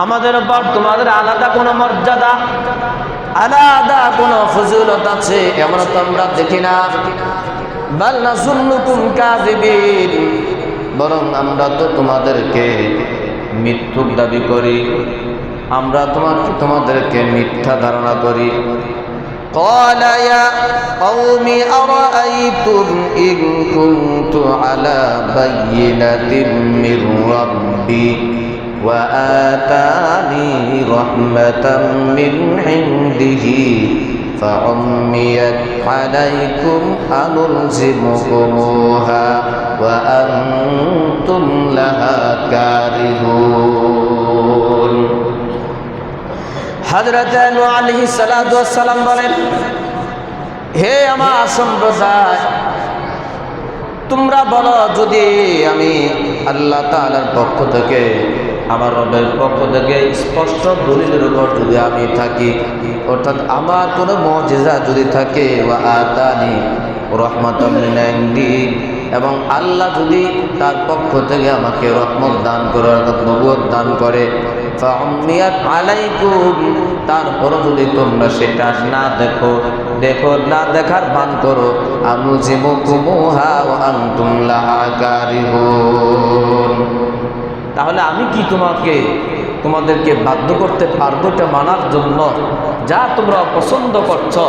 আমাদের উপর তোমাদের আলাদা কোনো মর্যাদা, আলাদা কোনো ফজিলত আছে এমন তো আমরা দেখি না। বাল নাযুন্নুকুম কাযিবিন, বরং আমরা তো তোমাদেরকে মিথ্যুক দাবি করি, আমরা তোমাদেরকে মিথ্যা ধারণা করি। قال يا قوم أرأيتم إن كنت على بينة من ربي وآتاني رحمة من عنده فعميت عليكم أنلزمكموها وأنتم لها كارهون। হযরত নূহ আলাইহিস সালাতু ওয়াস সালাম বলেন, হে আমার সম্প্রদায়, তোমরা বলো যদি আমি আল্লাহ তাআলার পক্ষ থেকে, আমার রবের পক্ষ থেকে স্পষ্ট দলিলের উপর যদি আমি থাকি, অর্থাৎ আমার কোনো মুজিজা যদি থাকে, ওয়া আতানি রাহমাতাম মিন ইনদি, এবং আল্লাহ যদি তার পক্ষ থেকে আমাকে রহমত দান করে, অর্থাৎ নবুয়ত দান করে, ফাউম্মিয়াত আলাইকুম, তারপরও যদি তোমরা সেটা না দেখো না দেখার ভান করো, আনুজিমুকুমুহা ওয়া আনতুম লাহা কারিহুন, তাহলে আমি কি তোমাদেরকে বাধ্য করতে পারবো এটা মানার জন্য, যা তোমরা পছন্দ করছো।